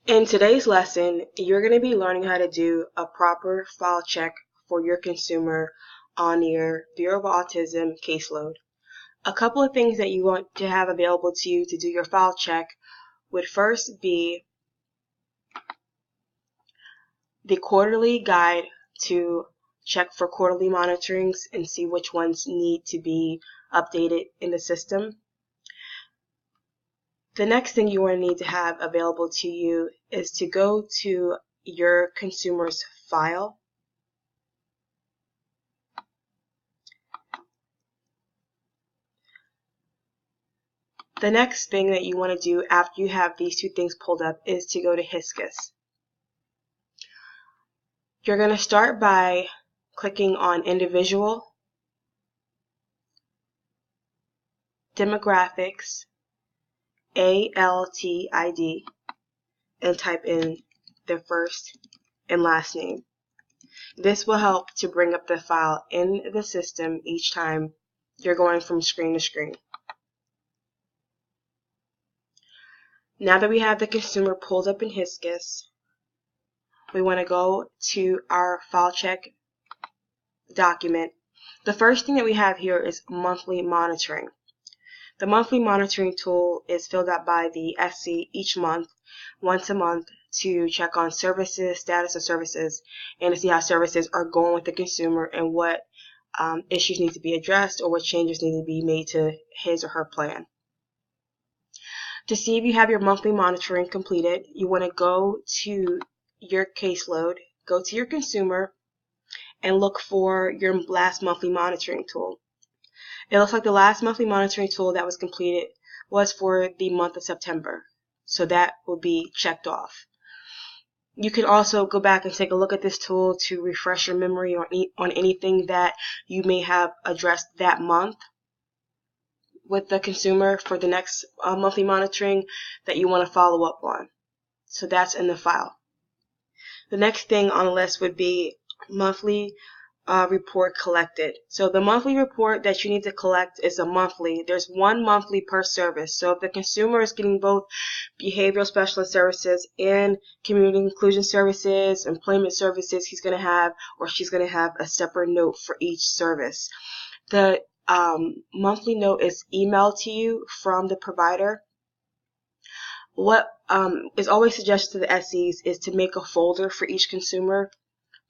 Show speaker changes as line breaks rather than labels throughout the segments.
In today's lesson, you're going to be learning how to do a proper file check for your consumer on your Bureau of Autism caseload. A couple of things that you want to have available to you to do your file check would first be the quarterly guide to check for quarterly monitorings and see which ones need to be updated in the system. The next thing you will need to have available to you is to go to your consumer's file. The next thing that you want to do after you have these two things pulled up is to go to HISCUS. You're going to start by clicking on Individual, Demographics, ALTID, and type in their first and last name. This will help to bring up the file in the system each time you're going from screen to screen. Now that we have the consumer pulled up in HISCUS, we want to go to our file check document. The first thing that we have here is monthly monitoring. The monthly monitoring tool is filled out by the SC each month, once a month, to check on services, status of services, and to see how services are going with the consumer and what issues need to be addressed or what changes need to be made to his or her plan. To see if you have your monthly monitoring completed, you want to go to your caseload, go to your consumer, and look for your last monthly monitoring tool. It looks like the last monthly monitoring tool that was completed was for the month of September, so that will be checked off. You can also go back and take a look at this tool to refresh your memory on anything that you may have addressed that month with the consumer for the next monthly monitoring that you want to follow up on. So that's in the file. The next thing on the list would be monthly report collected. So the monthly report that you need to collect is a monthly. There's one monthly per service. So if the consumer is getting both behavioral specialist services and community inclusion services, employment services, he's going to have or she's going to have a separate note for each service. The monthly note is emailed to you from the provider. What is always suggested to the SEs is to make a folder for each consumer,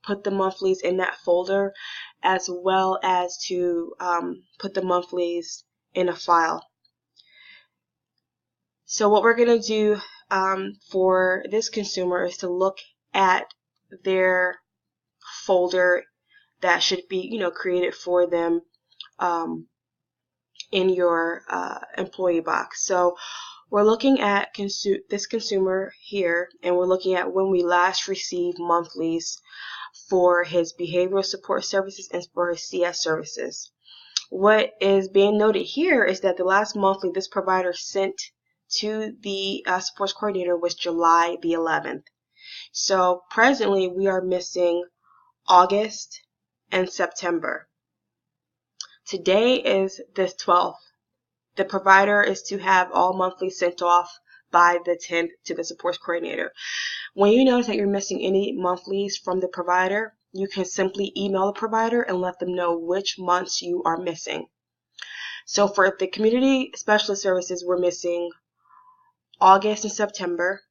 put the monthlies in that folder, as well as to put the monthlies in a file. So what we're going to do for this consumer is to look at their folder that should be, created for them in your employee box. So we're looking at this consumer here, and we're looking at when we last received monthlies for his behavioral support services and for his CS services. What is being noted here is that the last monthly this provider sent to the supports coordinator was July the 11th. So presently we are missing August and September. Today is the 12th. The provider is to have all monthlies sent off by the 10th to the supports coordinator. When you notice that you're missing any monthlies from the provider, you can simply email the provider and let them know which months you are missing. So for the community specialist services, we're missing August and September.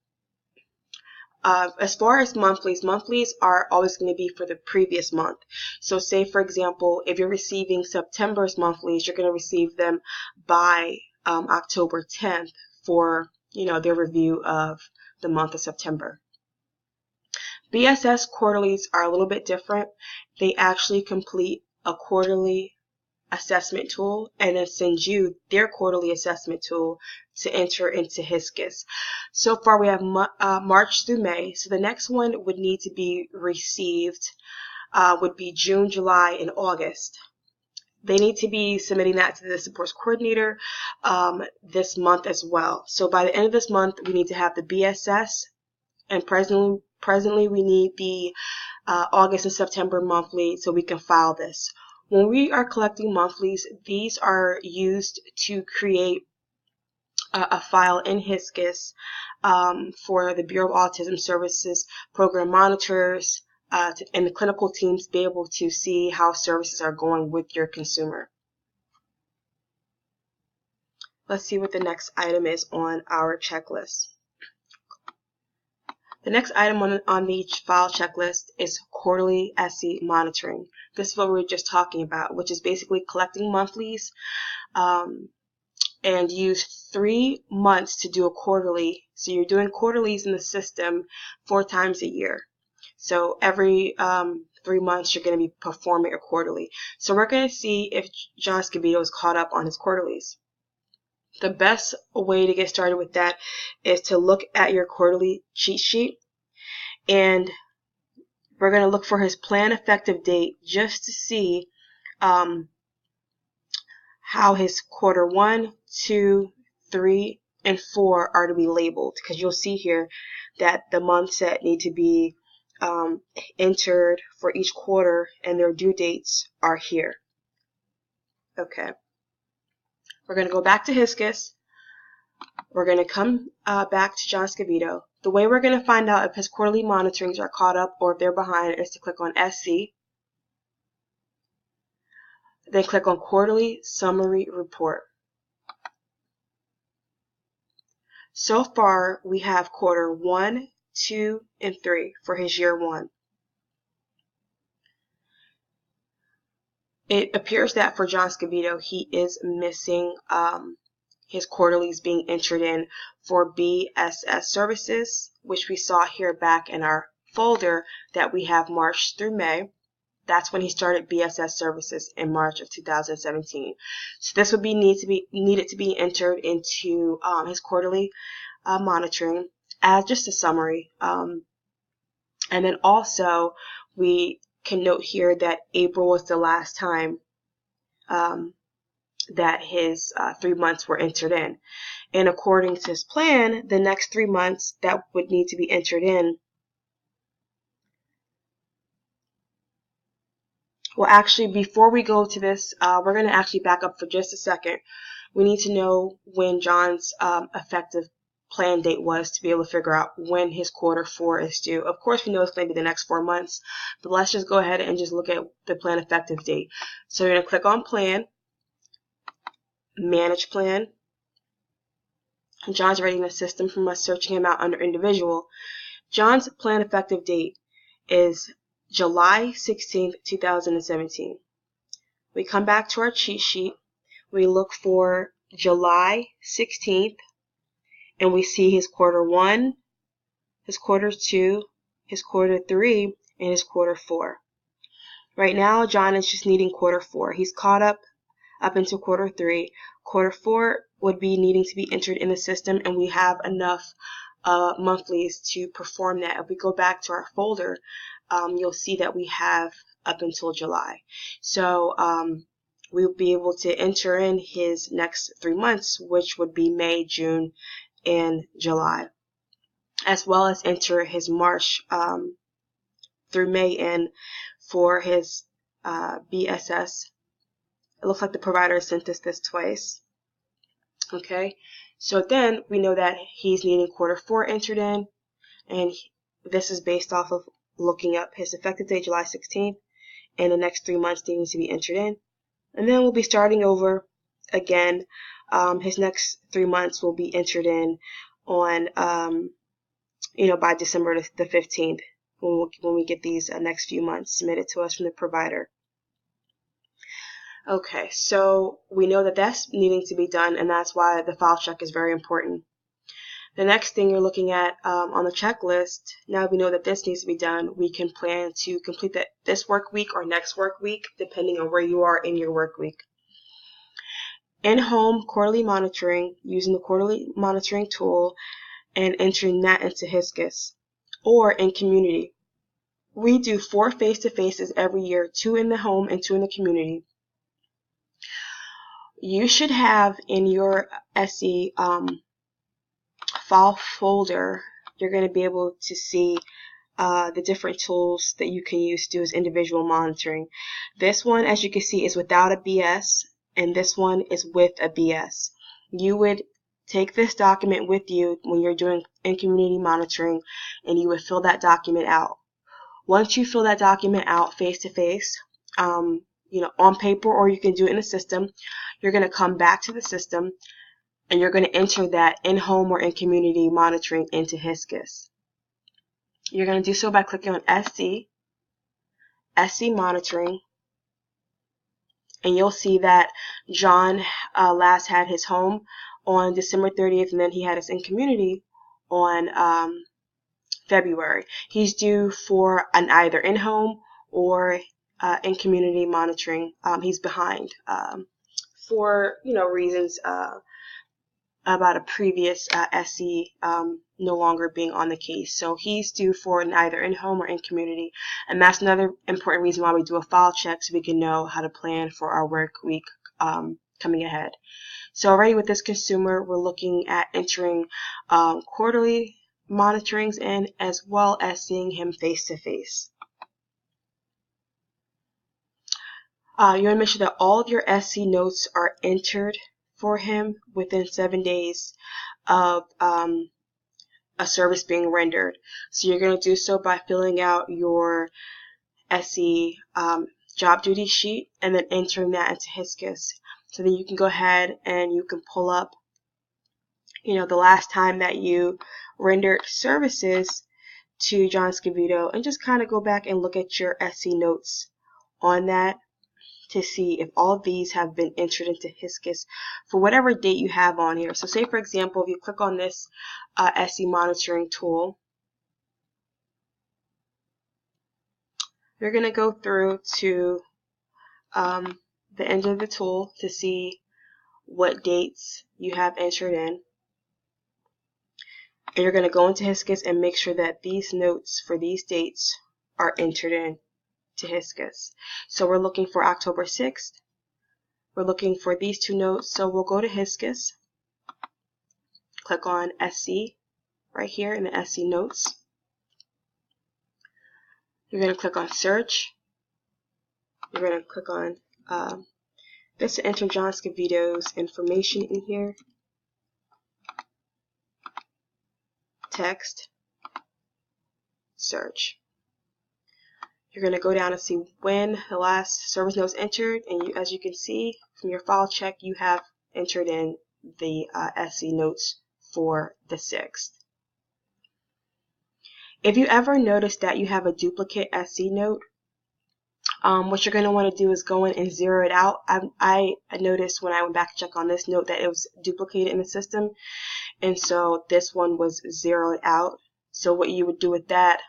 As far as monthlies are always going to be for the previous month. So say, for example, if you're receiving September's monthlies, you're going to receive them by October 10th for, their review of the month of September. BSS quarterlies are a little bit different. They actually complete a quarterly assessment tool and then send you their quarterly assessment tool to enter into HISCUS. So far we have March through May. So the next one would need to be received would be June, July, and August. They need to be submitting that to the supports coordinator this month as well. So by the end of this month, we need to have the BSS, and presently we need the August and September monthly so we can file this. When we are collecting monthlies, these are used to create a file in HISCUS for the Bureau of Autism Services program monitors and the clinical teams to be able to see how services are going with your consumer. Let's see what the next item is on our checklist. The next item on the file checklist is quarterly SE monitoring. This is what we were just talking about, which is basically collecting monthlies and use 3 months to do a quarterly. So you're doing quarterlies in the system 4 times a year. So every 3 months you're going to be performing a quarterly. So we're going to see if John Scabito is caught up on his quarterlies. The best way to get started with that is to look at your quarterly cheat sheet, and we're going to look for his plan effective date just to see how his quarter 1, 2, 3, and 4 are to be labeled, because you'll see here that the months that need to be entered for each quarter and their due dates are here. Okay. We're going to go back to Hiscus. We're going to come back to John Scabito. The way we're going to find out if his quarterly monitorings are caught up or if they're behind is to click on SC. Then click on Quarterly Summary Report. So far, we have quarter 1, 2, and 3 for his year 1. It appears that for John Scabito, he is missing his quarterlies being entered in for BSS services, which we saw here back in our folder that we have March through May. That's when he started BSS services in March of 2017. So this would be needed to be entered into his quarterly monitoring as just a summary. And then also we can note here that April was the last time that his 3 months were entered in. And according to his plan, the next 3 months that would need to be entered in, well, actually, before we go to this, we're going to actually back up for just a second. We need to know when John's effective plan date was to be able to figure out when his quarter 4 is due. Of course, we know it's going to be the next 4 months, but let's just go ahead and just look at the plan effective date. So you're going to click on Plan, Manage Plan. John's already in the system from us searching him out under Individual. John's plan effective date is July 16th, 2017. We come back to our cheat sheet. We look for July 16th, and we see his quarter 1, his quarter 2, his quarter 3, and his quarter 4. Right now, John is just needing quarter 4. He's caught up into quarter 3. Quarter 4 would be needing to be entered in the system, and we have enough monthlies to perform that. If we go back to our folder, you'll see that we have up until July. So we'll be able to enter in his next 3 months, which would be May, June, and July, as well as enter his March through May in for his BSS. It looks like the provider sent us this twice. Okay, so then we know that he's needing quarter 4 entered in, and this is based off of looking up his effective date, July 16th, and the next 3 months needing to be entered in. And then we'll be starting over again. His next 3 months will be entered in on, by December the 15th when we get these next few months submitted to us from the provider. Okay, so we know that that's needing to be done, and that's why the file check is very important. The next thing you're looking at on the checklist, now we know that this needs to be done, we can plan to complete that this work week or next work week, depending on where you are in your work week. In-home quarterly monitoring, using the quarterly monitoring tool and entering that into Hiscus, or in community. We do 4 face-to-faces every year, 2 in the home and 2 in the community. You should have in your SE file folder, you're going to be able to see the different tools that you can use to do as individual monitoring. This one, as you can see, is without a BS, and this one is with a BS. You would take this document with you when you're doing in-community monitoring, and you would fill that document out. Once you fill that document out face-to-face, on paper, or you can do it in the system, you're going to come back to the system and you're going to enter that in-home or in-community monitoring into HISCUS. You're going to do so by clicking on SC Monitoring, and you'll see that John last had his home on December 30th, and then he had his in-community on February. He's due for an either in-home or in-community monitoring. He's behind for reasons about a previous SC no longer being on the case. So he's due for an either in-home or in-community, and that's another important reason why we do a file check, so we can know how to plan for our work week coming ahead. So already with this consumer, we're looking at entering quarterly monitorings in, as well as seeing him face-to-face. You want to make sure that all of your SC notes are entered for him within 7 days of a service being rendered. So you're going to do so by filling out your SC job duty sheet and then entering that into HISCUS. So then you can go ahead and you can pull up the last time that you rendered services to John Scavito, and just kind of go back and look at your SC notes on that to see if all of these have been entered into HISCUS for whatever date you have on here. So say, for example, if you click on this SC monitoring tool, you're going to go through to the end of the tool to see what dates you have entered in. And you're going to go into HISCUS and make sure that these notes for these dates are entered in to HISCUS. So we're looking for October 6th. We're looking for these two notes. So we'll go to HISCUS, click on SC right here in the SC notes. You're going to click on search. You're going to click on this to enter John Scavito's information in here. Text, search. You're going to go down and see when the last service note is entered, and as you can see from your file check, you have entered in the SC notes for the 6th. If you ever notice that you have a duplicate SC note, what you're going to want to do is go in and zero it out. I noticed when I went back to check on this note that it was duplicated in the system, and so this one was zeroed out. So what you would do with that,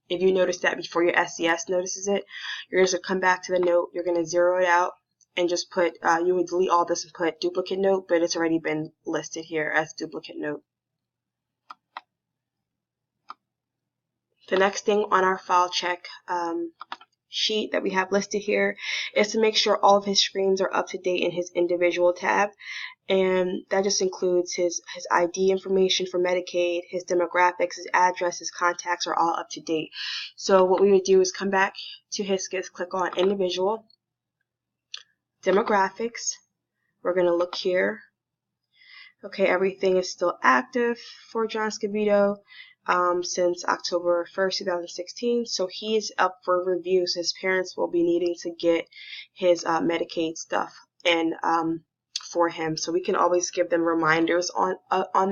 if you notice that before your SCS notices it, you're just going to come back to the note, you're going to zero it out, and just put, you would delete all this and put duplicate note, but it's already been listed here as duplicate note. The next thing on our file check sheet that we have listed here is to make sure all of his screens are up to date in his individual tab, and that just includes his ID information for Medicaid, his demographics, his address, his contacts are all up to date. So what we would do is come back to HISCUS, click on individual, demographics. We're going to look here. Okay, everything is still active for John Scavito since October 1st, 2016. So he is up for review. So his parents will be needing to get his Medicaid stuff and for him. So we can always give them reminders on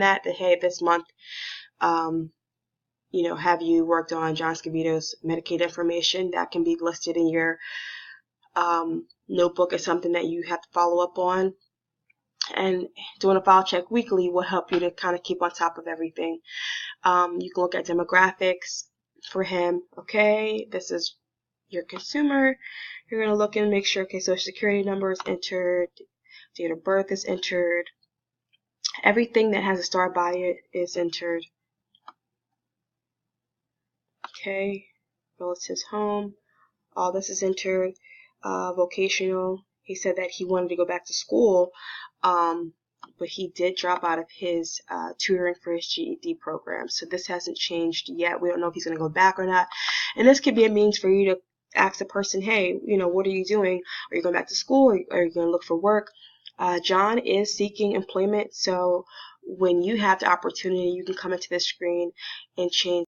that hey, this month, have you worked on John Scavito's Medicaid information? That can be listed in your notebook as something that you have to follow up on. And doing a file check weekly will help you to kind of keep on top of everything. You can look at demographics for him. Okay, this is your consumer. You're going to look and make sure, okay, Social Security number is entered, date of birth is entered, everything that has a star by it is entered. Okay, relatives home, all this is entered. Vocational, he said that he wanted to go back to school, but he did drop out of his tutoring for his GED program. So this hasn't changed yet. We don't know if he's going to go back or not. And this could be a means for you to ask the person, hey, what are you doing? Are you going back to school, or are you going to look for work? John is seeking employment, so when you have the opportunity, you can come into this screen and change